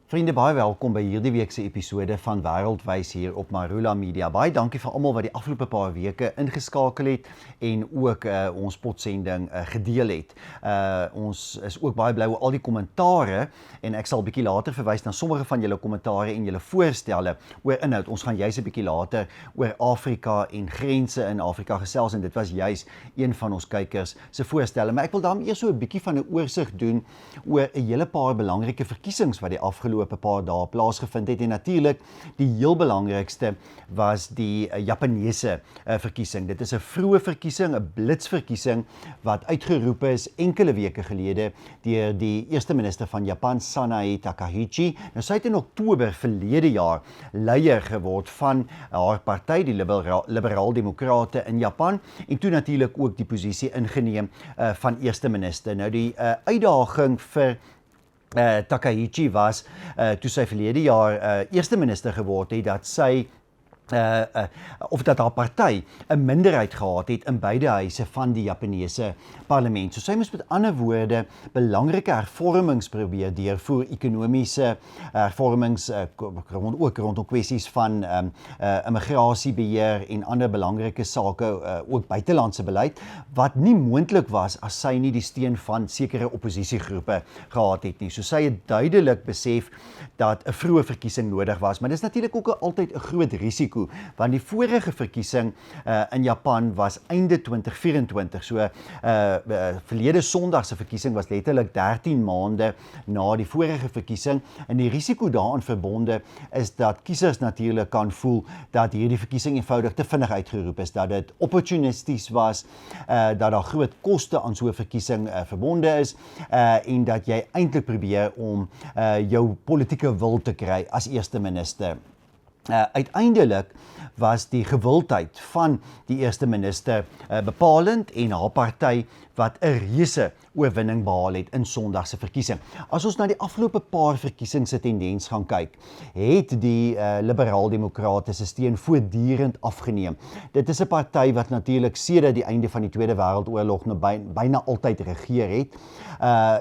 Vriende, baie welkom by hierdie week se episode van Wêreldwys hier op Marula Media. Baie dankie vir almal wat die afgelope paar weke ingeskakel het en ook ons potsending gedeel het. Ons is ook baie bly oor al die kommentare en ek sal bietjie later verwys na sommige van julle kommentare en julle voorstelle oor inhoud. Ons gaan juis 'n bietjie later oor Afrika en grense in Afrika gesels en dit was juis een van ons kykers se voorstelle. Maar ek wil daarom eers so 'n bietjie van 'n oorsig doen oor 'n hele paar belangrike verkiesings wat die afgelope paar dae plaasgevind het en natuurlik die heel belangrikste was die Japaneese verkiesing. Dit is 'n vroeë verkiesing, 'n blitsverkiesing wat uitgeroep is enkele weke gelede deur die eerste minister van Japan, Sanae Takaichi. Nou sy het in Oktober verlede jaar leier geword van haar party, die Liberaal-Demokrate in Japan en toe natuurlik ook die posisie ingeneem van eerste minister. Nou die uitdaging vir Takaichi was, toe sy verlede jaar eerste minister geword het, dat sy of dat haar party 'n minderheid gehad het in beide huise van die Japaneese parlement. So sy moes met ander woorde belangrike hervormings probeer deurvoer, ekonomiese hervormings, ook rondom kwessies van immigrasiebeheer en ander belangrike sake, ook buitelandse beleid, wat nie moontlik was as sy nie die steun van sekere oppositiegroepe gehad het nie. So sy het duidelik besef dat 'n vroeë verkiesing nodig was, maar dis natuurlik ook altyd 'n groot risiko, want die vorige verkiesing in Japan was einde 2024, so verlede Sondag se verkiesing was letterlik 13 maande na die vorige verkiesing en die risiko daaraan verbonde is dat kiesers natuurlik kan voel dat hierdie verkiesing eenvoudig te vinnig uitgeroep is, dat dit opportunisties was, dat daar groot koste aan so 'n verkiesing verbonde is en dat jy eintlik probeer om jou politieke wil te kry as eerste minister. Uiteindelik was die gewildheid van die eerste minister bepalend en haar party wat 'n reuse oorwinning behaal het in Sondag se verkiesing. As ons na die afgelope paar verkiesings se tendens gaan kyk, het die Liberaal-Demokrate se steun voortdurend afgeneem. Dit is 'n party wat natuurlik sedert die einde van die Tweede Wêreldoorlog byna altyd regeer het.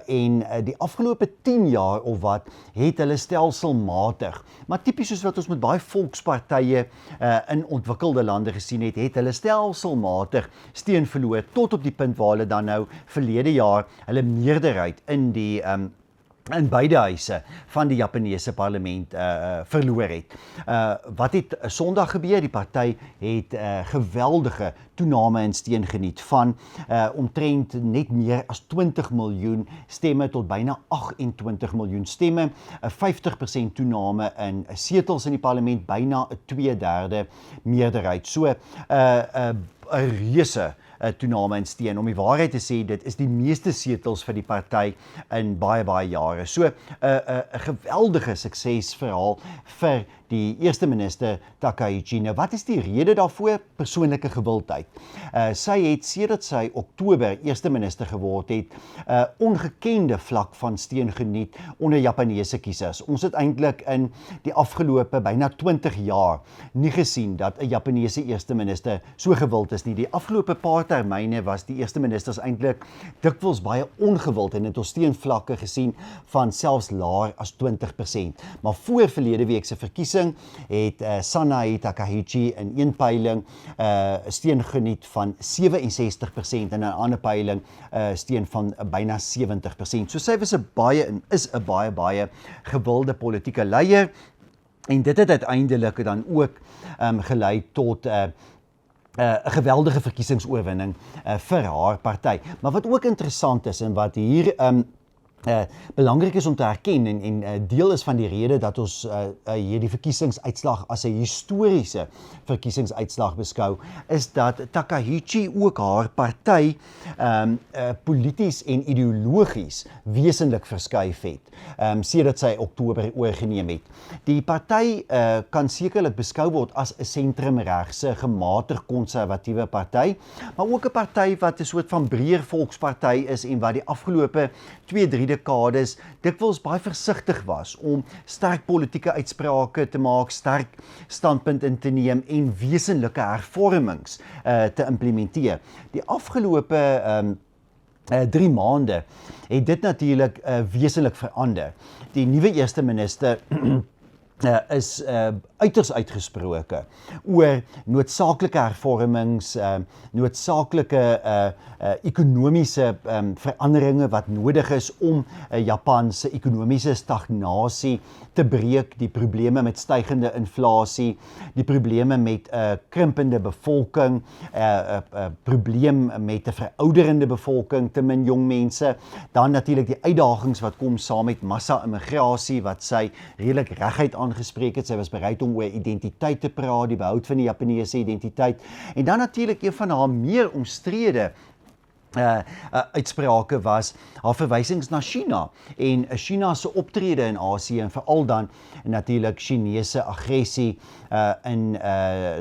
En die afgelope 10 jaar of wat het hulle stelselmatig, maar tipies soos wat ons met baie volkspartye in ontwikkelde lande gesien het, het hulle stelselmatig steun verloor tot op die punt waar hulle dan nou verlede jaar hulle meerderheid in beide huise van die Japaneese parlement verloor het. Wat het Sondag gebeur? Die party het geweldige toename in steun geniet van omtrent net meer as 20 miljoen stemme tot byna 28 miljoen stemme, 'n 50% toename in setels in die parlement, byna 'n 2/3 meerderheid. So 'n reuse toename in steun. Om die waarheid te sê, dit is die meeste setels vir die party in baie jare. So 'n geweldige suksesverhaal vir die eerste minister Takaichi. Nou, wat is die rede daarvoor? Persoonlike gewildheid. Sy het sedert sy Oktober eerste minister geword het, ongekende vlak van steun geniet onder Japaneese kiesers. Ons het eintlik in die afgelope byna 20 jaar nie gesien dat 'n Japaneese eerste minister so gewild is nie. Die afgelope paar termyne was die eerste ministers eintlik dikwels baie ongewild en het ons steunvlakke gesien van selfs laer as 20%. Maar voor verlede week se verkiesing het Sanae Takaichi in een peiling steun geniet van 67% en in 'n ander peiling steun van byna 70%. So sy was is 'n baie gewilde politieke leier en dit het uiteindelik dan ook gelei tot 'n geweldige verkiesingsoorwinning vir haar party. Maar wat ook interessant is en wat hier belangrik is om te herken en deel is van die rede dat ons hierdie verkiesingsuitslag as 'n historiese verkiesingsuitslag beskou, is dat Takaichi ook haar party polities en ideologies wesentlik verskuif het, sedert sy Oktober oorgeneem het. Die party kan sekerlik beskou word as 'n sentrumregse, gematig konservatiewe party, maar ook 'n party wat 'n soort van breër volksparty is en wat die afgelope 2-3 dekades dikwels baie versigtig was om sterk politieke uitsprake te maak, sterk standpunt in te neem en wesenlike hervormings te implementeer. Die afgelope 3 maande het dit natuurlik wesentlik verander. Die nuwe eerste minister is uiters uitgesproke oor noodsaaklike hervormings, noodsaaklike ekonomiese veranderinge wat nodig is om Japan se ekonomiese stagnasie te breek, die probleme met stygende inflasie, die probleme met krimpende bevolking, probleem met 'n verouderende bevolking, te min jong mense, dan natuurlik die uitdagings wat kom saam met massa-immigrasie wat sy redelik reguit aangespreek het. Sy was bereid om oor identiteit te praat, die behoud van die Japaneese identiteit, en dan natuurlik een van haar meer omstrede uitsprake was haar verwysings na China en China se optrede in Asië en veral dan natuurlik Chinese aggressie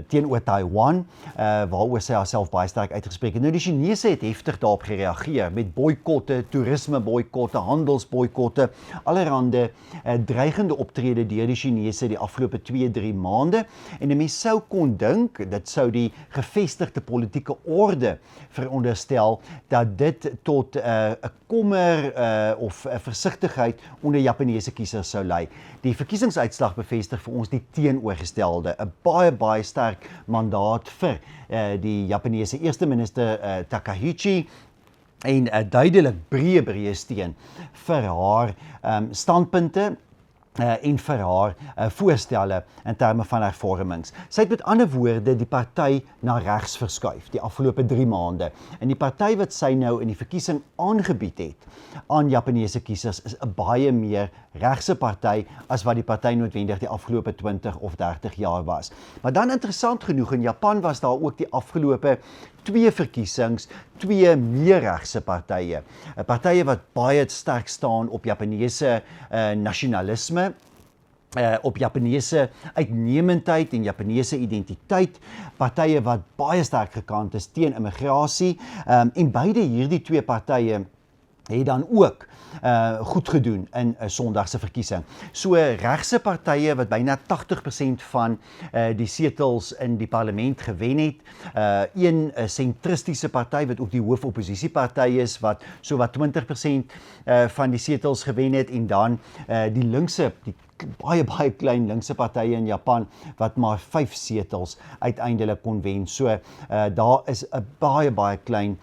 teenoor Taiwan, waaroor sy haarself baie sterk uitgespreek het. Nou die Chinese het heftig daarop gereageer met boikotte, toerisme boikotte, handelsboikotte, allerhande dreigende optrede deur die Chinese die afgelope 2-3 maande, en 'n mens sou kon dink dit sou die gevestigde politieke orde veronderstel dat dit tot 'n kommer of versigtigheid onder Japaneese kiesers sou lei. Die verkiesingsuitslag bevestig vir ons die teenoorgestelde, 'n baie sterk mandaat vir die Japaneese eerste minister Takaichi en 'n duidelik breë steun vir haar standpunte en vir haar voorstelle in terme van hervormings. Sy het met ander woorde die party na regs verskuif die afgelope 3 maande. En die party wat sy nou in die verkiesing aangebied het aan Japaneese kiesers is 'n baie meer regse party as wat die party noodwendig die afgelope 20 of 30 jaar was. Maar dan interessant genoeg, in Japan was daar ook die afgelope 2 verkiesings, 2 meer regse partye. Partye wat baie sterk staan op Japaneese nasionalisme, op Japaneese uitnemendheid en Japaneese identiteit, partye wat baie sterk gekant is teen immigrasie, en beide hierdie 2 partye het dan ook goed gedoen in 'n Sondagse verkiesing. So regse partye wat byna 80% van die setels in die parlement gewen het, een sentristiese party wat ook die hoofopposisieparty is wat so wat 20% van die setels gewen het, en dan die linkse, die baie klein linkse partye in Japan wat maar 5 setels uiteindelik kon wen. So daar is 'n baie klein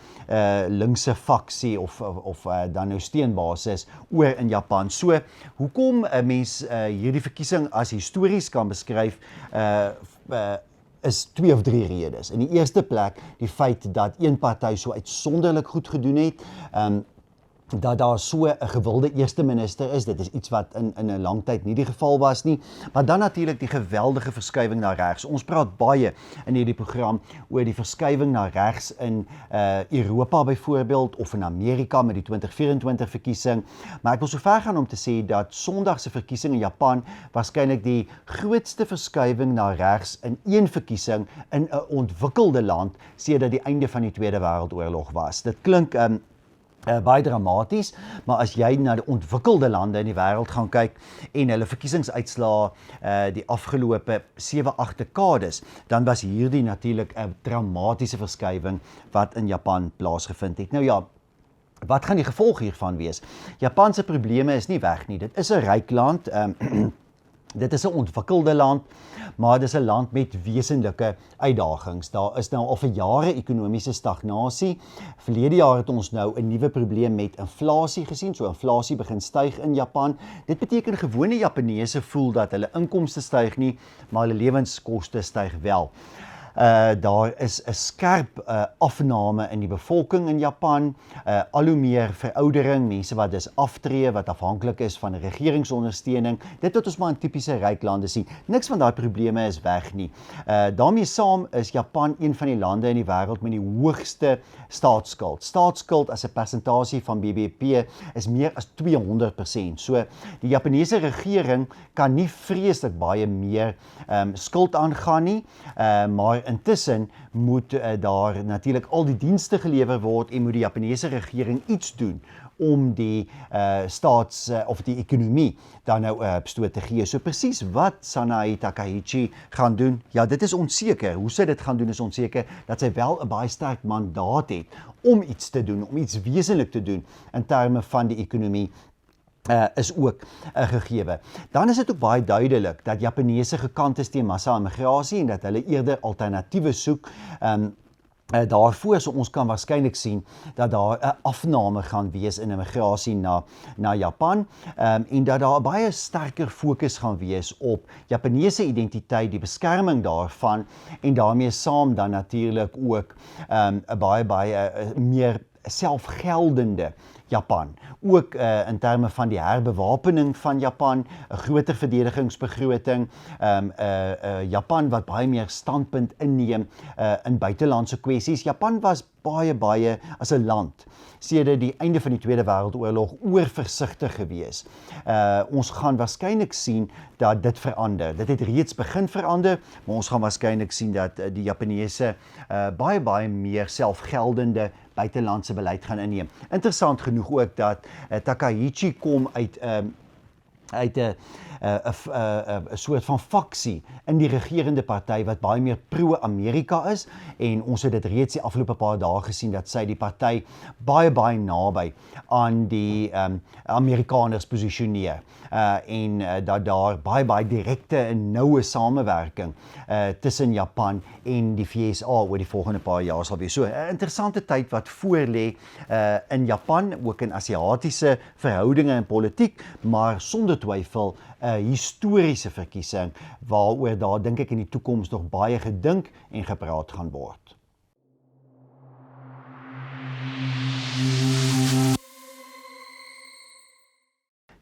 linkse faksie of dan nou steunbasis oor in Japan. So hoekom 'n mens hierdie verkiesing as histories kan beskryf, is 2 of 3 redes. In die eerste plek die feit dat een party so uitsonderlik goed gedoen het, dat daar so 'n gewilde eerste minister is. Dit is iets wat in 'n lang tyd nie die geval was nie. Maar dan natuurlik die geweldige verskuiwing na regs. Ons praat baie in hierdie program oor die verskuiwing na regs in Europa byvoorbeeld, of in Amerika met die 2024 verkiesing. Maar ek wil so ver gaan om te sê dat Sondag se verkiesing in Japan waarskynlik die grootste verskuiwing na regs in een verkiesing in 'n ontwikkelde land sedert die einde van die Tweede Wêreldoorlog was. Dit klink baie dramaties, maar as jy na die ontwikkelde lande in die wêreld gaan kyk en hulle verkiesingsuitslae die afgelope 7-8 dekades, dan was hierdie natuurlik 'n dramatiese verskuiwing wat in Japan plaasgevind het. Nou ja, wat gaan die gevolg hiervan wees? Japan se probleme is nie weg nie. Dit is 'n ryk land, dit is 'n ontwikkelde land, maar dit is 'n land met wesenlike uitdagings. Daar is nou al vir jare ekonomiese stagnasie. Verlede jaar het ons nou 'n nuwe probleem met inflasie gesien. So inflasie begin styg in Japan. Dit beteken gewone Japaneese voel dat hulle inkomste styg nie, maar hulle lewenskoste styg wel. Daar is 'n skerp afname in die bevolking in Japan, al hoe meer veroudering, mense wat dus aftree, wat afhanklik is van regeringsondersteuning. Dit wat ons maar in tipiese ryk lande sien. Niks van daai probleme is weg nie. Daarmee saam is Japan een van die lande in die wêreld met die hoogste staatsskuld. Staatsskuld as 'n persentasie van BBP is meer as 200%. So die Japaneese regering kan nie vreeslik baie meer skuld aangaan nie, maar Maar intussen moet daar natuurlik al die dienste gelewer word en moet die Japaneese regering iets doen om die of die ekonomie dan nou stoot te gee. So presies wat Sanae Takaichi gaan doen, ja, dit is onseker. Hoe sy dit gaan doen is onseker, dat sy wel 'n baie sterk mandaat het om iets te doen, om iets wesenlik te doen in terme van die ekonomie. Is ook gegewe. Dan is dit ook baie duidelik dat Japaneese gekant is teen massa-immigrasie en dat hulle eerder alternatiewe soek daarvoor, so ons kan waarskynlik sien dat daar 'n afname gaan wees in immigrasie na Japan en dat daar 'n baie sterker fokus gaan wees op Japaneese identiteit, die beskerming daarvan en daarmee saam dan natuurlik ook 'n baie meer selfgeldende Japan. Ook in terme van die herbewapening van Japan, 'n groter verdedigingsbegroting, Japan wat baie meer standpunt inneem in buitelandse kwessies. Japan was baie as 'n land sedert die einde van die Tweede Wêreldoorlog oorversigtig gewees. Ons gaan waarskynlik sien dat dit verander. Dit het reeds begin verander, maar ons gaan waarskynlik sien dat die Japaneese baie meer selfgeldende buitelandse beleid gaan inneem. Interessant genoeg ook dat Takaichi kom uit 'n soort van faksie in die regerende party wat baie meer pro-Amerika is en ons het dit reeds die afgelope paar dae gesien dat sy die party baie naby aan die Amerikaners posisioneer en dat daar baie direkte en noue samewerking tussen Japan en die VSA oor die volgende paar jaar sal wees. So 'n interessante tyd wat voorlê in Japan, ook in Asiatiese verhoudinge en politiek, maar sonder twyfel 'n historiese verkiesing waaroor daar dink ek in die toekoms nog baie gedink en gepraat gaan word.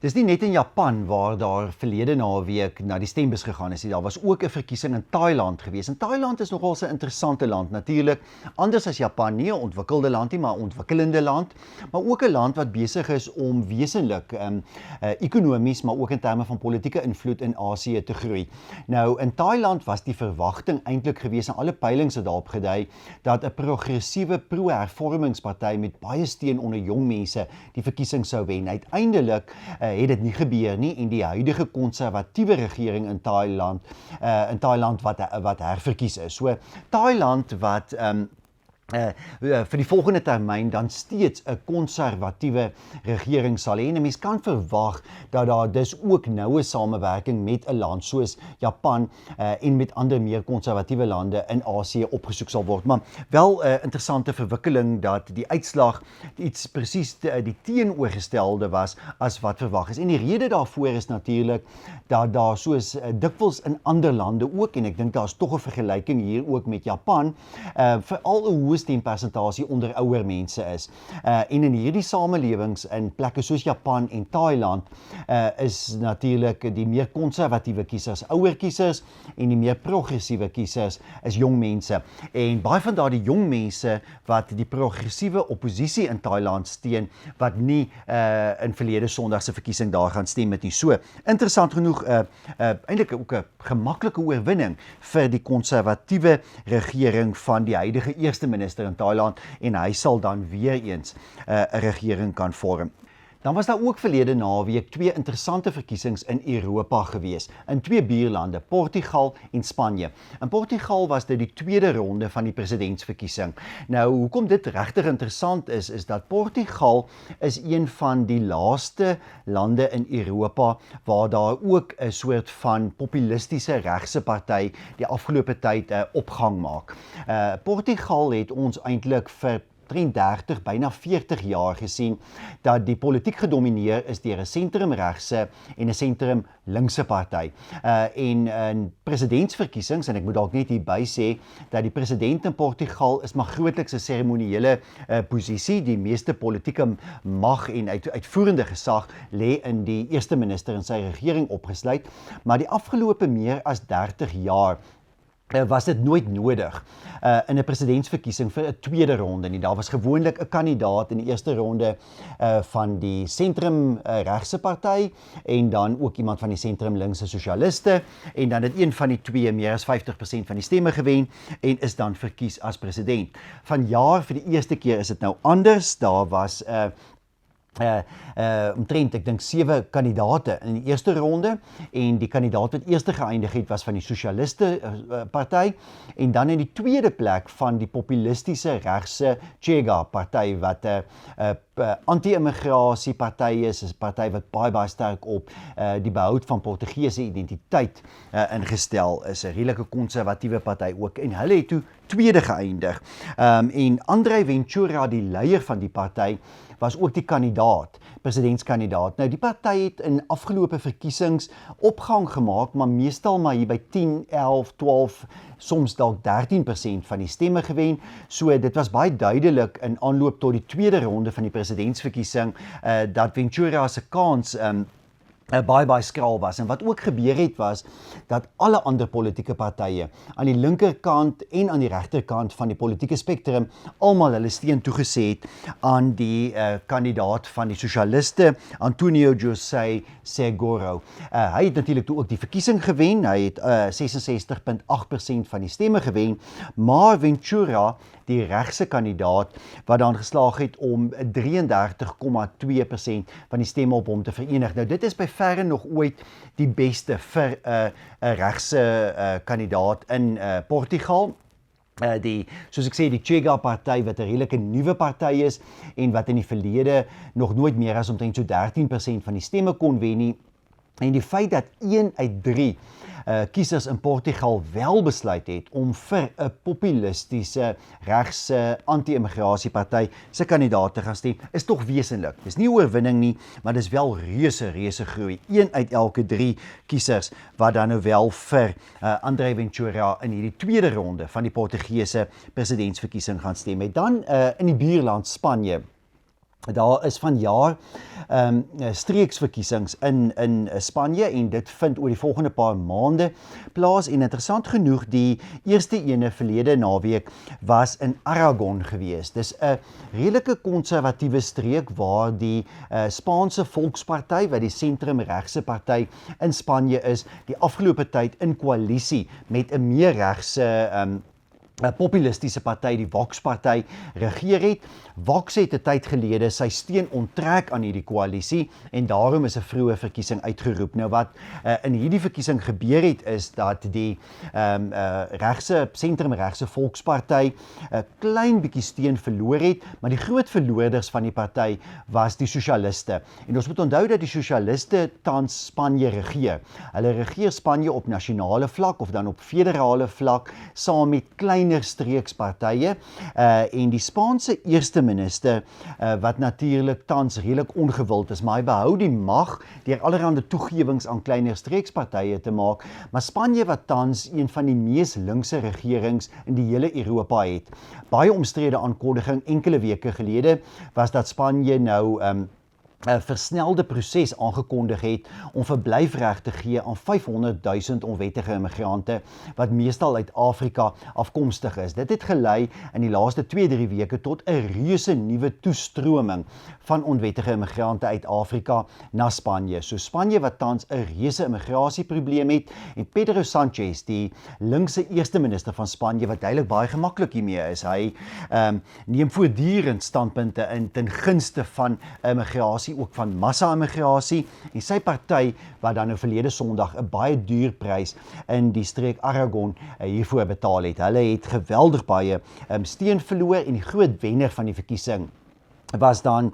Dis nie net in Japan waar daar verlede naweek na die stembus gegaan is nie. Daar was ook 'n verkiesing in Thailand gewees. En Thailand is nogal 'n interessante land natuurlik. Anders as Japan, nie 'n ontwikkelde land nie, maar 'n ontwikkelende land, maar ook 'n land wat besig is om wesenlik ekonomies, maar ook in terme van politieke invloed in Asië te groei. Nou in Thailand was die verwagting eintlik gewees en alle peilings het daarop gedui dat 'n progressiewe pro-hervormingsparty met baie steun onder jong mense die verkiesing sou wen. Uiteindelik het dit nie gebeur nie en die huidige konservatiewe regering in Thailand wat herverkies is. So Thailand wat vir die volgende termyn dan steeds 'n konservatiewe regering sal hê. En mens kan verwag dat daar dus ook noue samewerking met 'n land soos Japan en met ander meer konservatiewe lande in Asië opgesoek sal word. Maar wel 'n interessante verwikkeling dat die uitslag iets presies die teenoorgestelde was as wat verwag is. En die rede daarvoor is natuurlik dat daar soos dikwels in ander lande ook, en ek dink daar's tog 'n vergelyking hier ook met Japan, veral 'n hoë stempersentasie onder ouer mense is. En in hierdie samelewings in plekke soos Japan en Thailand is natuurlik die meer konservatiewe kiesers ouer kiesers en die meer progressiewe kiesers is jong mense. En baie van daardie jong mense wat die progressiewe oppositie in Thailand steun, wat nie in verlede Sondag se verkiesing daar gaan stem met nie. So, interessant genoeg, eintlik ook 'n gemaklike oorwinning vir die konservatiewe regering van die huidige eerste minister in Thailand en hy sal dan weer eens 'n regering kan vorm. Dan was daar ook verlede naweek 2 interessante verkiesings in Europa gewees, in 2 buurlande, Portugal en Spanje. In Portugal was dit die tweede ronde van die presidentsverkiesing. Nou, hoekom dit regtig interessant is dat Portugal is een van die laaste lande in Europa waar daar ook 'n soort van populistiese regse party die afgelope tyd opgang maak. Portugal het ons eintlik vir 30, byna 40 jaar gesien dat die politiek gedomineer is deur 'n sentrumregse en 'n sentrum linkse party. En in presidentsverkiesings, en ek moet dalk net hierby sê dat die president in Portugal is maar grootliks 'n seremoniële posisie. Die meeste politieke mag en uitvoerende gesag lê in die eerste minister en sy regering opgesluit, maar die afgelope meer as 30 jaar was dit nooit nodig in 'n presidentsverkiesing vir 'n tweede ronde nie. Daar was gewoonlik 'n kandidaat in die eerste ronde van die sentrum regse party en dan ook iemand van die sentrum linkse sosialiste en dan het een van die twee meer as 50% van die stemme gewen en is dan verkies as president. Vanjaar vir die eerste keer is dit nou anders. Daar was omtrent, ek dink 7 kandidate in die eerste ronde en die kandidaat wat eerste geëindig het was van die Sosialiste party en dan in die tweede plek van die populistiese regse Chega party wat 'n anti-immigrasie party is 'n party wat baie sterk op die behoud van Portugese identiteit ingestel is, 'n redelike konservatiewe party ook en hulle het toe tweede geëindig. En André Ventura, die leier van die party, was ook die kandidaat, presidentskandidaat. Nou die party het in afgelope verkiesings opgang gemaak, maar meestal maar hier by 10, 11, 12, soms dalk 13% van die stemme gewen. So dit was baie duidelik in aanloop tot die tweede ronde van die presidentsverkiesing dat Ventura se kans baie skraal was. En wat ook gebeur het was dat alle ander politieke partye aan die linkerkant en aan die regterkant van die politieke spektrum almal hulle steun toegesê het aan die kandidaat van die sosialiste Antonio José Seguro. Hy het natuurlik toe ook die verkiesing gewen. Hy het 66.8% van die stemme gewen, maar Ventura, die regse kandidaat wat dan geslaag het om 33,2% van die stemme op hom te verenig. Nou dit is by verre nog ooit die beste vir 'n regse kandidaat in Portugal. Soos ek sê, die Chega party wat 'n redelike nuwe party is en wat in die verlede nog nooit meer as omtrent so 13% van die stemme kon wen nie. En die feit dat 1 uit 3 kiesers in Portugal wel besluit het om vir 'n populistiese regse anti-immigrasie party se kandidaat te gaan stem, is tog wesentlik. Dis nie 'n oorwinning nie, maar dis wel reuse groei. 1 uit elke 3 kiesers wat dan nou wel vir André Ventura in hierdie tweede ronde van die Portugese presidentsverkiesing gaan stem. En dan in die buurland Spanje. Daar is vanjaar streeksverkiesings in Spanje en dit vind oor die volgende paar maande plaas en interessant genoeg die eerste ene verlede naweek was in Aragon gewees. Dis 'n redelike konservatiewe streek waar die Spaanse Volksparty wat die sentrum-regse party in Spanje is, die afgelope tyd in koalisie met 'n meer regse 'n populistiese party, die Vox-party, regeer het. Vox het 'n tyd gelede sy steun onttrek aan hierdie koalisie en daarom is 'n vroeë verkiesing uitgeroep. Nou wat in hierdie verkiesing gebeur het is dat die sentrum-regse Volksparty 'n klein bietjie steun verloor het, maar die groot verloorders van die party was die sosialiste. En ons moet onthou dat die sosialiste tans Spanje regeer. Hulle regeer Spanje op nasionale vlak of dan op federale vlak saam met kleiner streekspartye en die Spaanse eerste minister wat natuurlik tans redelik ongewild is, maar hy behou die mag deur allerlei toegewings aan kleiner streekspartye te maak, maar Spanje wat tans een van die mees linkse regerings in die hele Europa het. Baie omstrede aankondiging enkele weke gelede was dat Spanje nou 'n versnelde proses aangekondig het om verblyfreg te gee aan 500,000 onwettige immigrante wat meestal uit Afrika afkomstig is. Dit het gelei in die laaste 2-3 weke tot 'n reuse nuwe toestroming van onwettige immigrante uit Afrika na Spanje. So Spanje wat tans 'n reuse immigrasieprobleem het en Pedro Sánchez, die linkse eerste minister van Spanje wat duidelik baie gemaklik hiermee is. Hy neem voortdurend standpunte in ten gunste van immigrasie, ook van massa-immigrasie en sy party wat dan nou verlede Sondag 'n baie duur prys in die streek Aragon hiervoor betaal het. Hulle het geweldig baie steun verloor en die groot wenner van die verkiesing was dan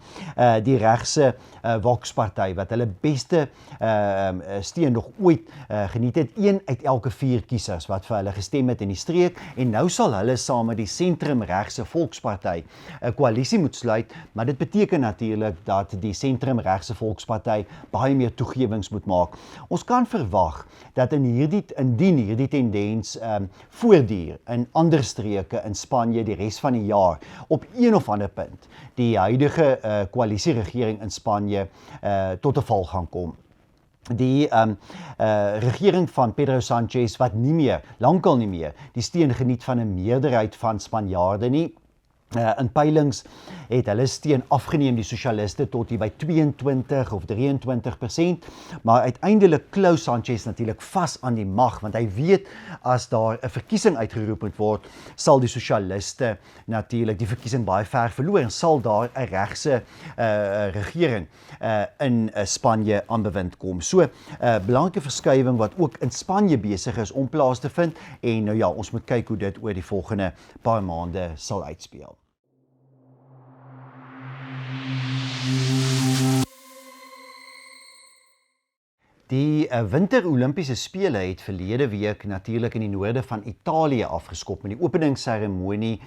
die regse Vox-party wat hulle beste steun nog ooit geniet het. 1 uit elke 4 kiesers wat vir hulle gestem het in die streek en nou sal hulle saam met die sentrum-regse Volksparty 'n koalisie moet sluit, maar dit beteken natuurlik dat die sentrum-regse Volksparty baie meer toegewings moet maak. Ons kan verwag dat indien hierdie tendens voortduur in ander streke in Spanje die res van die jaar op een of ander punt die huidige koalisieregering in Spanje tot 'n val gaan kom. die regering van Pedro Sanchez wat lankal nie meer, die steun geniet van 'n meerderheid van Spanjaarde nie. In peilings het hulle steun afgeneem, die sosialiste, tot hier by 22 of 23%, maar uiteindelik klou Sanchez natuurlik vas aan die mag, want hy weet as daar 'n verkiesing uitgeroep moet word, sal die sosialiste natuurlik die verkiesing baie ver verloor en sal daar 'n regse regering in Spanje aan bewind kom. So, belangrike verskywing wat ook in Spanje besig is om plaas te vind, en nou ja, ons moet kyk hoe dit oor die volgende paar maande sal uitspeel. Die winter-Olimpiese spele het verlede week natuurlik in die noorde van Italië afgeskop met die openingsseremonie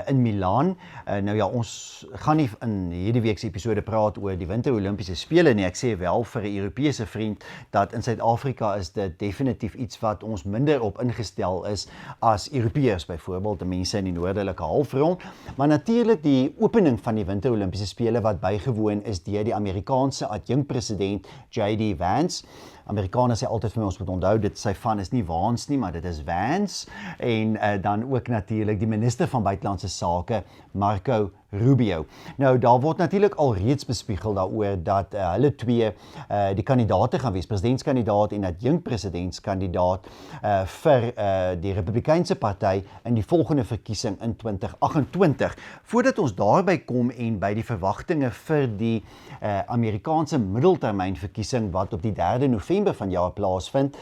in Milaan. Nou ja, ons gaan nie in hierdie week se episode praat oor die winter-Olimpiese spele nie. Ek sê wel vir 'n Europese vriend dat in Suid-Afrika is dit definitief iets wat ons minder op ingestel is as Europeërs, byvoorbeeld mense in die noordelike halfrond. Maar natuurlik die opening van die winter-Olimpiese spele wat bygewoon is deur die Amerikaanse adjunkpresident J.D. Vance. Amerikaners sê altyd vir my, ons moet onthou, dit sy van is nie Vance nie, maar dit is Vance, en dan ook natuurlik die minister van buitelandse sake, Marco Rubio. Nou, daar word natuurlik al reeds bespiegel daaroor dat hulle twee die kandidaate gaan wees, presidentskandidaat en adjunkpresidentskandidaat vir die Republikeinse party in die volgende verkiesing in 2028. Voordat ons daarby kom en by die verwagtinge vir die Amerikaanse middeltermynverkiesing wat op die 3 November vanjaar plaasvind,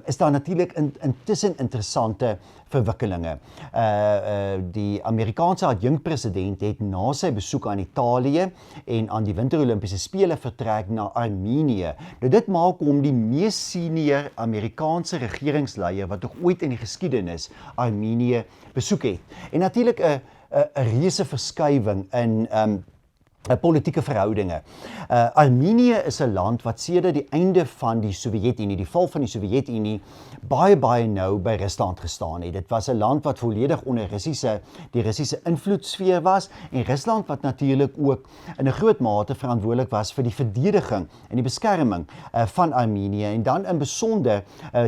is daar natuurlik intussen interessante verwikkelinge. Die Amerikaanse adjunkpresident het na sy besoek aan Italië en aan die winter-Olimpiese spele vertrek na Armenië. Nou dit maak hom die mees senior Amerikaanse regeringsleier wat nog ooit in die geskiedenis Armenië besoek het. En natuurlik 'n reuse verskywing in politieke verhoudinge. Armenië is 'n land wat sedert die einde van die Sowjetunie, die val van die Sowjetunie, baie nou by Rusland gestaan het. Dit was 'n land wat volledig onder die Russiese invloedssfeer was, en Rusland wat natuurlik ook in 'n groot mate verantwoordelik was vir die verdediging en die beskerming van Armenië, en dan in besonder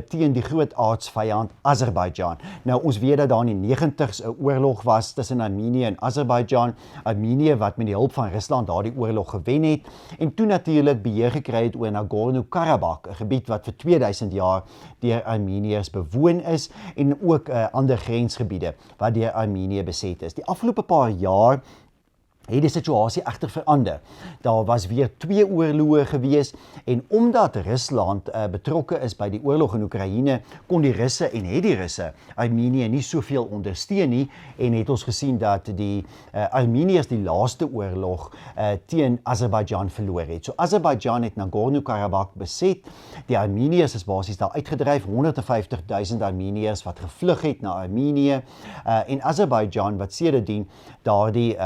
teen die groot aardsvyand Azerbaijan. Nou, ons weet dat daar in die 90's 'n oorlog was tussen Armenië en Azerbaijan. Armenië wat met die hulp van Rusland daardie oorlog gewen het, en toe natuurlik beheer gekry het oor Nagorno-Karabakh, 'n gebied wat vir 2000 jaar deur Armeniërs bewoon is, en ook ander grensgebiede wat deur Armenië beset is. Die afgelope paar jaar het die situasie egter verander. Daar was weer 2 oorloë gewees, en omdat Rusland betrokke is by die oorlog in Oekraïne, kon die Russe en het die Russe Armenië nie soveel ondersteun nie, en het ons gesien dat die Armeniërs die laaste oorlog teen Azerbaijan verloor het. So Azerbaijan het Nagorno-Karabakh beset, die Armeniërs is basies daar uitgedryf, 150.000 Armeniërs wat gevlug het na Armenië, en Azerbaijan wat sedertdien daardie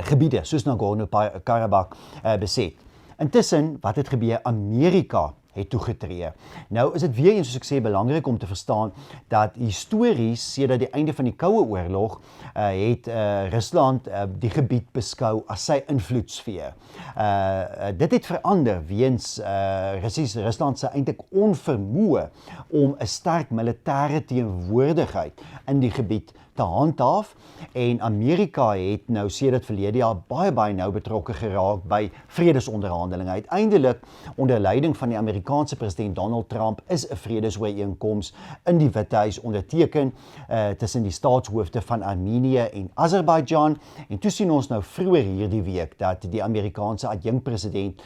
gebiede soos Nagorno-Karabakh beset. Intussen, wat het gebeur? Amerika het toegetree. Nou is dit weer eens, soos ek sê, belangrik om te verstaan dat histories sedert die einde van die Koue Oorlog het Rusland die gebied beskou as sy invloedssfeer. Dit het verander weens Rusland se eintlik onvermoë om 'n sterk militêre teenwoordigheid in die gebied te handhaaf, en Amerika het nou sedert verlede jaar baie nou betrokke geraak by vredesonderhandelinge. Uiteindelik, onder leiding van die Amerikaanse president Donald Trump, is 'n vredesooreenkoms in die Withuis onderteken tussen die staatshoofde van Armenië en Azerbaijan, en toe sien ons nou vroeër hierdie week dat die Amerikaanse adjunkpresident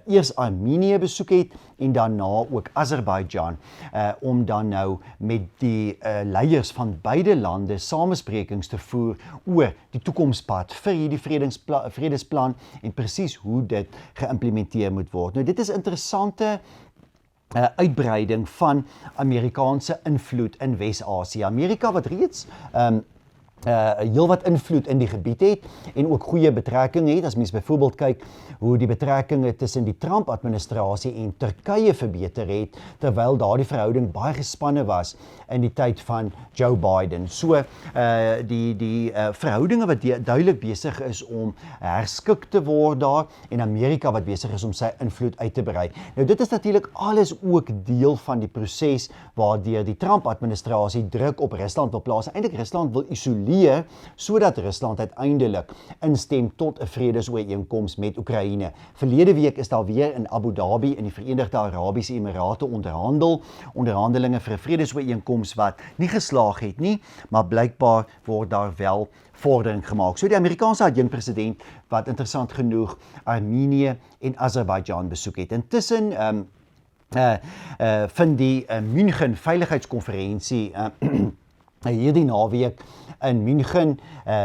eers Armenië besoek het en daarna ook Azerbaijan, om dan nou met die leiers van beide lande samesprekings te voer oor die toekomspad vir hierdie vredesplan en presies hoe dit geïmplementeer moet word. Nou, dit is interessante uitbreiding van Amerikaanse invloed in Wes-Asië. Amerika wat reeds heel wat invloed in die gebied het en ook goeie betrekkinge het. As mens byvoorbeeld kyk hoe die betrekkinge tussen die Trump-administrasie en Turkye verbeter het, terwyl daardie verhouding baie gespanne was in die tyd van Joe Biden. So, die verhoudinge wat duidelik besig is om herskik te word daar en Amerika wat besig is om sy invloed uit te brei. Nou dit is natuurlik alles ook deel van die proses waardeur die Trump-administrasie druk op Rusland wil plaas. Eintlik Rusland wil isoleer sodat Rusland uiteindelik instem tot 'n vredesooreenkoms met Oekraïne. Verlede week is daar weer in Abu Dhabi in die Verenigde Arabiese Emirate onderhandelinge vir 'n vredesooreenkoms wat nie geslaag het nie, maar blykbaar word daar wel vordering gemaak. So die Amerikaanse adjunkpresident wat interessant genoeg Armenië en Azerbaijan besoek het. Intussen vind die München Veiligheidskonferensie hierdie naweek in München,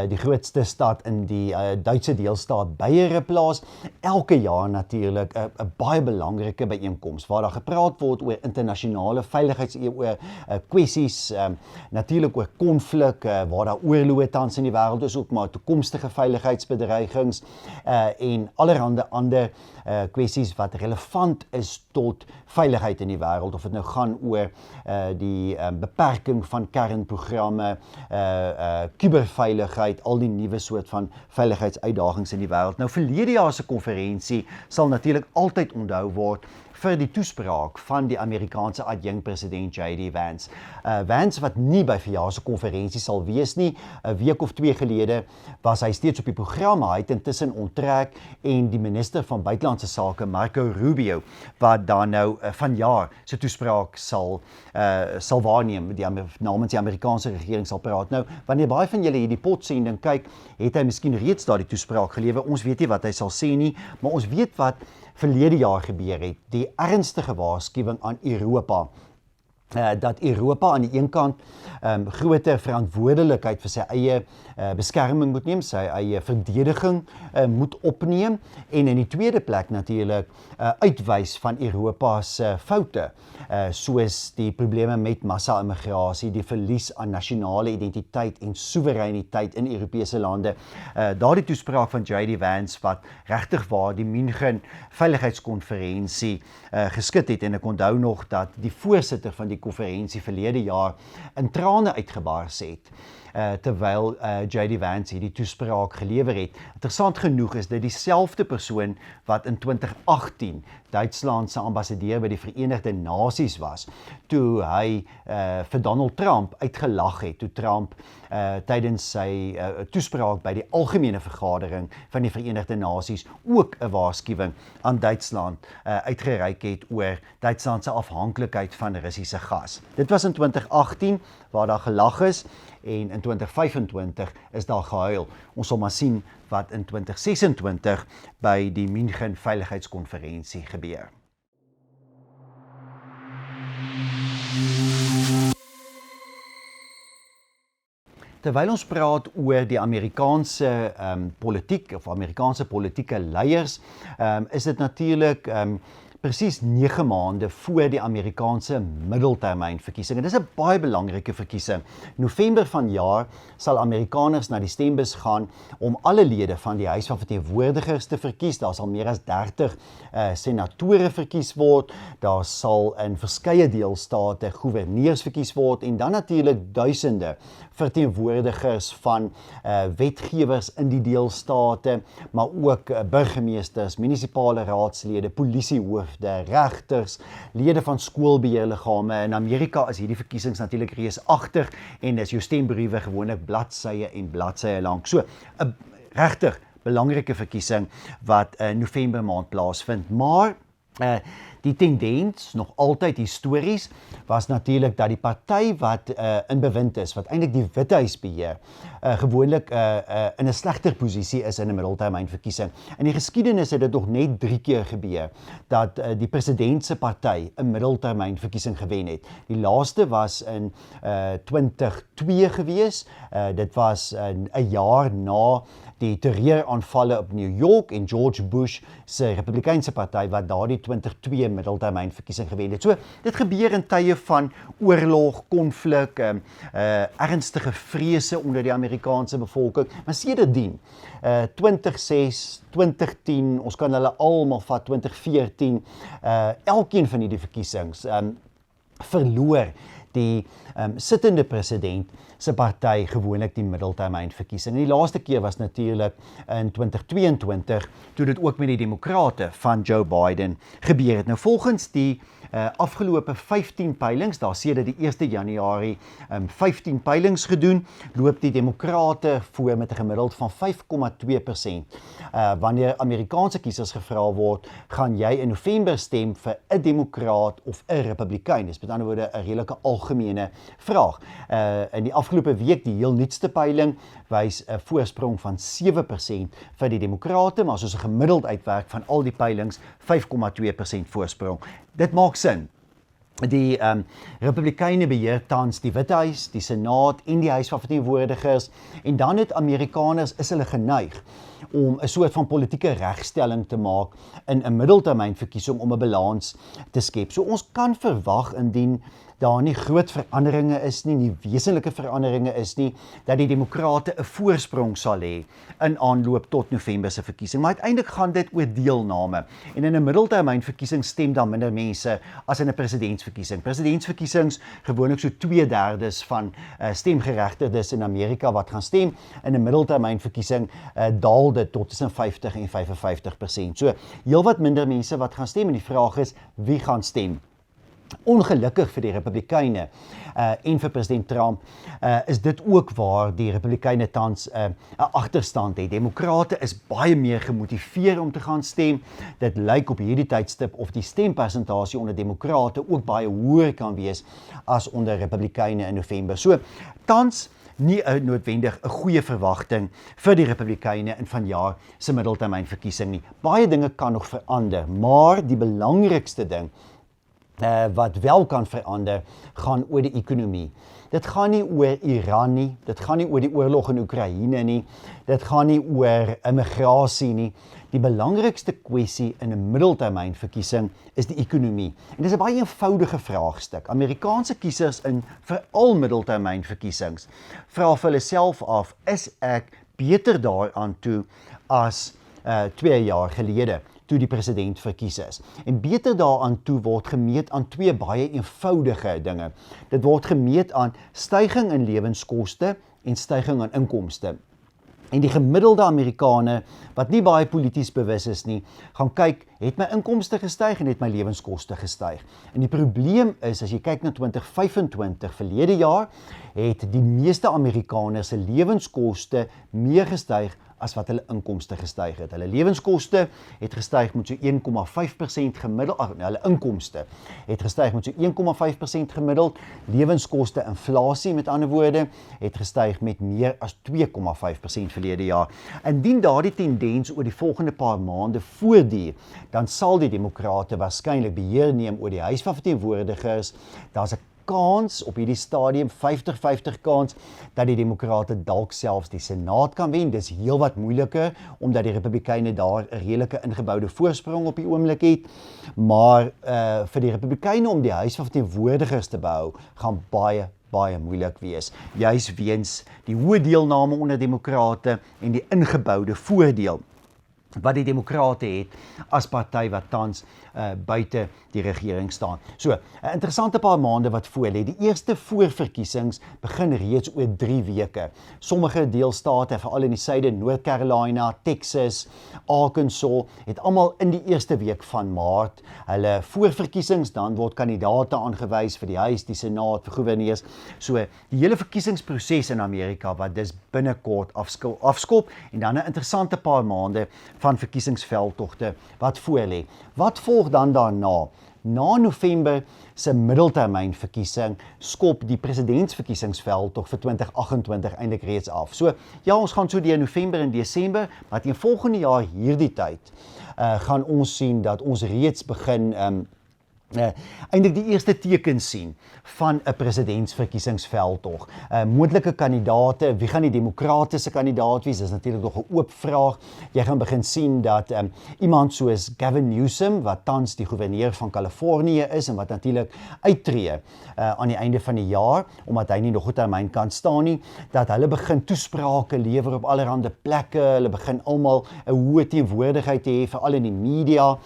die grootste stad in die Duitse deelstaat Beieren plaas. Elke jaar natuurlik 'n baie belangrike byeenkoms waar daar gepraat word oor internasionale veiligheidskwessies, natuurlik oor konflik, waar daar oorloë tans in die wêreld is, ook maar toekomstige veiligheidsbedreigings en allerhande ander kwessies wat relevant is tot veiligheid in die wêreld, of dit nou gaan oor die beperking van kernprogramme, kuberveiligheid, al die nuwe soort van veiligheidsuitdagings in die wêreld. Nou verlede jaar se konferensie sal natuurlik altyd onthou word vir die toespraak van die Amerikaanse adjunkpresident J.D. Vance. Vance wat nie by verjaar se konferensie sal wees nie, 'n week of 2 gelede was hy steeds op die program. Hy het intussen onttrek en die minister van buitelandse sake Marco Rubio wat dan nou vanjaar se toespraak sal waarneem, namens die Amerikaanse regering sal praat. Nou, wanneer baie van julle hierdie potsending kyk, het hy miskien reeds daardie toespraak gelewer. Ons weet nie wat hy sal sê nie, maar ons weet wat verlede jaar gebeur het, die ernstige waarskuwing aan Europa, dat Europa aan die een kant groter verantwoordelikheid vir sy eie beskerming moet neem, sy eie verdediging moet opneem, en in die tweede plek natuurlik uitwys van Europa se foute, soos die probleme met massa-immigrasie, die verlies aan nasionale identiteit en soewereiniteit in Europese lande. Daardie toespraak van J.D. Vance wat regtig waar die München Veiligheidskonferensie geskit het, en ek onthou nog dat die voorsitter van die konferensie verlede jaar in trane uitgebars het, terwyl J.D. Vance hierdie toespraak gelewer het. Interessant genoeg is dit dieselfde persoon wat in 2018 Duitsland se ambassadeur by die Verenigde Nasies was, toe hy vir Donald Trump uitgelag het, toe Trump tydens sy toespraak by die algemene vergadering van die Verenigde Nasies ook 'n waarskuwing aan Duitsland uitgereik het oor Duitsland se afhanklikheid van Russiese gas. Dit was in 2018 waar daar gelag is, en in 2025 is daar gehuil. Ons sal maar sien wat in 2026 by die München Veiligheidskonferensie gebeur. Terwyl ons praat oor die Amerikaanse politiek of Amerikaanse politieke leiers, is dit natuurlik presies 9 maande voor die Amerikaanse middeltermynverkiesing. En dis 'n baie belangrike verkiesing. November vanjaar sal Amerikaners na die stembus gaan om alle lede van die Huis van Verteenwoordigers te verkies. Daar sal meer as 30 senatore verkies word. Daar sal in verskeie deelstate goewerneurs verkies word, en dan natuurlik duisende verteenwoordigers van wetgewers in die deelstate, maar ook burgemeesters, munisipale raadslede, polisiehoofde, regters, lede van skoolbeheerliggame. In Amerika is hierdie verkiesings natuurlik reusagtig, en is jou stembriewe gewoonlik bladsye en bladsye lank. So, 'n regtig belangrike verkiesing wat in November maand plaasvind, maar die tendens, nog altyd histories, was natuurlik dat die party wat in bewind is, wat eintlik die Withuis beheer, gewoonlik in 'n slegter posisie is in 'n middeltermynverkiesing. In die geskiedenis het dit nog net 3 keer gebeur dat die president se party 'n middeltermynverkiesing gewen het. Die laaste was in 2002 gewees. Dit was 'n jaar na die terreuraanvalle op New York en George Bush se Republikeinse party wat daardie 2002 middeltermynverkiesing gewen het. So, dit gebeur in tye van oorlog, konflik, ernstige vrese onder die Amerikaanse bevolking, maar sedertdien, 2006, 2010, ons kan hulle almal vat, 2014, elkeen van hierdie verkiesings, verloor die sittende president se party gewoonlik die middeltermynverkiesing. En die laaste keer was natuurlik in 2022, toe dit ook met die demokrate van Joe Biden gebeur het. Nou volgens die afgelope 15 peilings, daar sedert die 1 Januarie 15 peilings gedoen, loop die demokrate voor met 'n gemiddeld van 5,2%. Wanneer Amerikaanse kiesers gevra word, gaan jy in November stem vir 'n demokraat of 'n republikein? Dis met ander woorde 'n redelike algemene vraag. In die afgelope week, die heel nuutste peiling, wys 'n voorsprong van 7% vir die demokrate, maar soos 'n gemiddeld uitwerk van al die peilings, 5,2% voorsprong. Dit maak sin. Die Republikeine beheer tans die Withuis, die Senaat en die Huis van Verteenwoordigers, en dan het Amerikaners is hulle geneig om 'n soort van politieke regstelling te maak in 'n middeltermynverkiesing om 'n balans te skep. So ons kan verwag, indien daar nie groot veranderinge is nie wesenlike veranderinge is nie, dat die demokrate 'n voorsprong sal hê in aanloop tot November se verkiesing. Maar uiteindelik gaan dit oor deelname. En in 'n middeltermynverkiesing stem dan minder mense as in 'n presidentsverkiesing. Presidentsverkiesings gewoonlik so 2/3 van stemgeregtigdes in Amerika wat gaan stem. In 'n middeltermynverkiesing daal dit tot tussen 50 en 55%. So heelwat minder mense wat gaan stem, en die vraag is, wie gaan stem? Ongelukkig vir die Republikeine en vir president Trump is dit ook waar die Republikeine tans 'n agterstand het. Demokrate is baie meer gemotiveer om te gaan stem. Dit lyk op hierdie tydstip of die stempersentasie onder demokrate ook baie hoër kan wees as onder Republikeine in November. So, tans nie noodwendig 'n goeie verwagting vir die Republikeine in vanjaar se middeltermynverkiesing nie. Baie dinge kan nog verander, maar die belangrikste ding wat wel kan verander, gaan oor die ekonomie. Dit gaan nie oor Iran nie, dit gaan nie oor die oorlog in Oekraïne nie, dit gaan nie oor immigrasie nie. Die belangrikste kwessie in 'n middeltermynverkiesing is die ekonomie. En dis 'n baie eenvoudige vraagstuk. Amerikaanse kiesers in veral middeltermynverkiesings vra vir hulle self af, is ek beter daaraan toe as 2 jaar gelede, toe die president verkies is. En beter daaraan toe word gemeet aan twee baie eenvoudige dinge. Dit word gemeet aan stygings in lewenskoste en stygings in inkomste. En die gemiddelde Amerikaner, wat nie baie polities bewus is nie, gaan kyk, het my inkomste gestyg en het my lewenskoste gestyg. En die probleem is, as jy kyk na 2025, verlede jaar, het die meeste Amerikaners se lewenskoste meer gestyg as wat hulle inkomste gestyg het. Hulle lewenskoste het gestyg met so 1,5% gemiddeld, hulle inkomste het gestyg met so 1,5% gemiddeld, lewenskoste inflasie met ander woorde het gestyg met meer as 2,5% verlede jaar. Indien daardie tendens oor die volgende paar maande voortduur, dan sal die demokrate waarskynlik beheer neem oor die Huis van Verteenwoordigers. Daar's 'n kans op hierdie stadium, 50-50 kans, dat die demokrate dalk selfs die Senaat kan wen. Dis heelwat moeiliker, omdat die Republikeine daar 'n redelike ingeboude voorsprong op die oomblik het. Maar vir die Republikeine om die Huis van Verteenwoordigers te behou, gaan baie moeilik wees. Juis weens die hoë deelname onder demokrate en die ingeboude voordeel wat die demokrate het as party wat tans buite die regering staan. So, 'n interessante paar maande wat voor lê. Die eerste voorverkiesings begin reeds oor 3 weke. Sommige deelstate, veral in die suide, North Carolina, Texas, Arkansas, het almal in die eerste week van Maart hulle voorverkiesings, dan word kandidaate aangewys vir die Huis, die Senaat, vir goewerneurs. So, die hele verkiesingsproses in Amerika wat dis binnekort afskop, en dan 'n interessante paar maande van verkiesingsveldtogte wat voor lê. Wat volg dan daarna? Na November se middeltermynverkiesing skop die presidentsverkiesingsveldtog vir 2028 eintlik reeds af. So ja, ons gaan so deur November en Desember, maar teen volgende jaar hierdie tyd gaan ons sien dat ons reeds begin eintlik die eerste teken sien van 'n presidentsverkiesingsveldtog. Moontlike kandidaate, wie gaan die demokratiese kandidaat wees? Dis natuurlik nog 'n oop vraag. Jy gaan begin sien dat iemand soos Gavin Newsom, wat tans die goewerneur van Kalifornië is en wat natuurlik uittreë aan die einde van die jaar, omdat hy nie nog 'n termyn kan staan nie, dat hulle begin toesprake lewer op allerlei plekke, hulle begin almal 'n hoë teenwoordigheid te hê, veral in die media.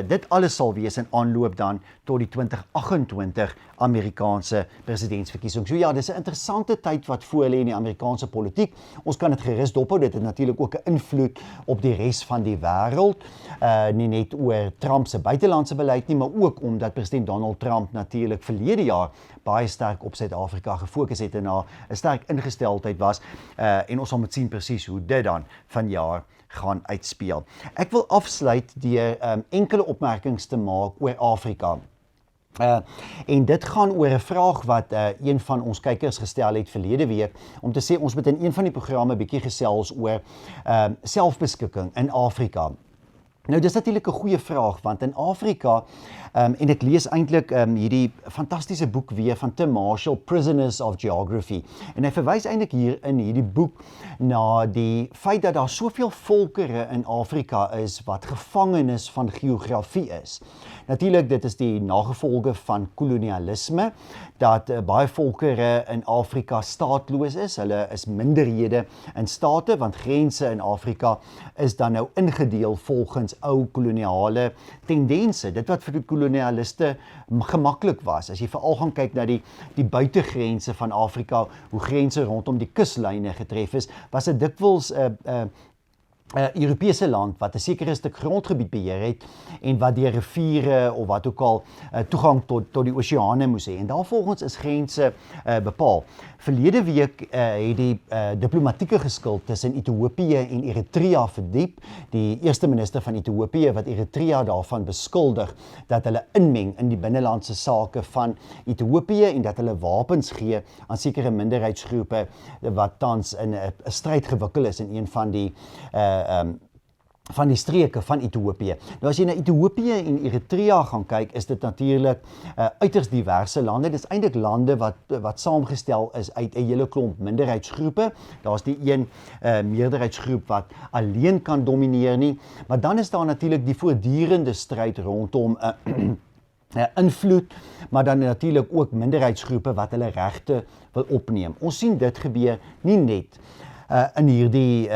Dit alles sal wees in aanloop dan tot die 2028 Amerikaanse presidentsverkiesing. So ja, dis 'n interessante tyd wat voor lê in die Amerikaanse politiek. Ons kan dit gerus dophou, dit het natuurlik ook 'n invloed op die res van die wêreld. Nie net oor Trump se buitelandse beleid nie, maar ook omdat president Donald Trump natuurlik verlede jaar baie sterk op Suid-Afrika gefokus het en daar 'n sterk ingesteldheid was. En ons sal moet sien presies hoe dit dan vanjaar gaan uitspeel. Ek wil afsluit deur enkele opmerkings te maak oor Afrika. En dit gaan oor 'n vraag wat een van ons kykers gestel het verlede week, om te sê ons moet in een van die programme bietjie gesels oor selfbeskikking in Afrika. Nou, dis natuurlik 'n goeie vraag, want in Afrika, en ek lees eintlik hierdie fantastiese boek weer van Tim Marshall, Prisoners of Geography, en hy verwys eintlik hier in hierdie boek na die feit dat daar soveel volkere in Afrika is wat gevangenes van geografie is. Natuurlik, dit is die nagevolge van kolonialisme, dat baie volkere in Afrika staatloos is, hulle is minderhede in state, want grense in Afrika is dan nou ingedeel volgens ou koloniale tendense, dit wat vir die kolonialiste gemaklik was. As jy veral gaan kyk na die buitegrense van Afrika, hoe grense rondom die kuslyne getref is, was dit dikwels Europese land wat 'n sekere stuk grondgebied beheer het en wat deur riviere of wat ook al toegang tot die oseane moes hê. En daarvolgens is grense bepaal. Verlede week het die diplomatieke geskil tussen Ethiopië en Eritrea verdiep. Die eerste minister van Ethiopië wat Eritrea daarvan beskuldig dat hulle inmeng in die binnelandse sake van Ethiopië en dat hulle wapens gee aan sekere minderheidsgroepe wat tans in 'n stryd gewikkel is in een van die streke van Ethiopië. Nou as jy na Ethiopië en Eritrea gaan kyk, is dit natuurlik uiters diverse lande. Dit is eintlik lande wat saamgestel is uit 'n hele klomp minderheidsgroepe. Daar's die een meerderheidsgroep wat alleen kan domineer nie, maar dan is daar natuurlik die voortdurende stryd rondom invloed, maar dan natuurlik ook minderheidsgroepe wat hulle regte wil opneem. Ons sien dit gebeur nie net in hierdie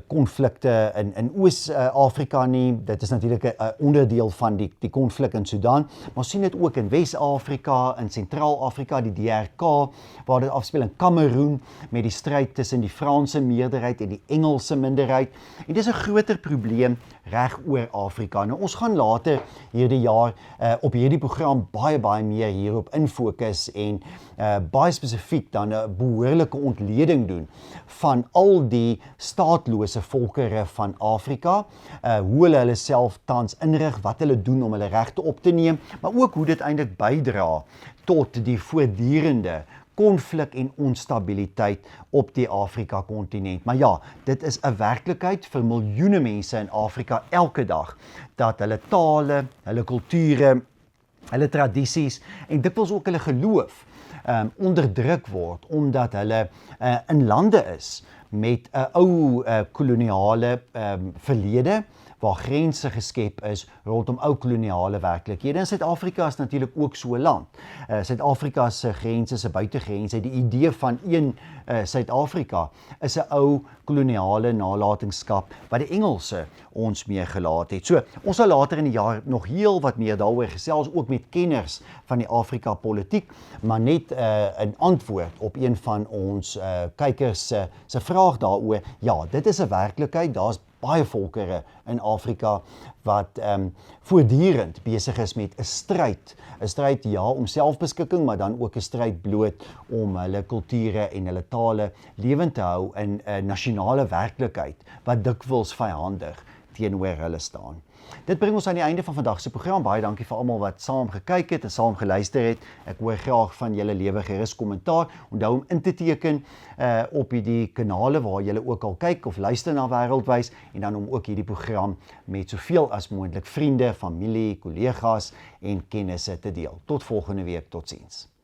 konflikte in Oos-Afrika nie. Dit is natuurlik 'n onderdeel van die konflik in Sudan, maar ons sien dit ook in Wes-Afrika, in Sentraal-Afrika, die DRK, waar dit afspeel in Kameroen met die stryd tussen die Franse meerderheid en die Engelse minderheid. En dis 'n groter probleem reg oor Afrika. Nou, ons gaan later hierdie jaar op hierdie program baie meer hierop infokus en baie spesifiek dan 'n behoorlike ontleding doen van al die staatlose volkere van Afrika, hoe hulle self tans inrig, wat hulle doen om hulle regte op te neem, maar ook hoe dit eintlik bydra tot die voortdurende konflik en onstabiliteit op die Afrika-kontinent. Maar ja, dit is 'n werklikheid vir miljoene mense in Afrika elke dag, dat hulle tale, hulle kulture, hulle tradisies en dikwels ook hulle geloof onderdruk word, omdat hulle in lande is met 'n ou koloniale verlede, waar grense geskep is rondom ou koloniale werklikhede. En Suid-Afrika is natuurlik ook so 'n land. Suid-Afrika se grense, se buitegrense, die idee van een Suid-Afrika is 'n ou koloniale nalatenskap wat die Engelse ons meegelaat het. So, ons sal later in die jaar nog heel wat meer daaroor gesels, ook met kenners van die Afrika politiek, maar net 'n antwoord op een van ons kykers se vraag daaroor. Ja, dit is 'n werklikheid. Daar's baie volkere in Afrika wat voortdurend besig is met 'n stryd. 'n Stryd ja om selfbeskikking, maar dan ook 'n stryd bloot om hulle kulture en hulle tale lewend te hou in 'n nasionale werklikheid wat dikwels vyandig teenoor hulle staan. Dit bring ons aan die einde van vandag se program. Baie dankie vir almal wat saam gekyk het en saam geluister het. Ek hoor graag van julle lewe gerus kommentaar. Onthou om in te teken op die kanale waar julle ook al kyk of luister na Wêreldwys en dan om ook hierdie program met soveel as moontlik vriende, familie, kollegas en kennisse te deel. Tot volgende week, totsiens.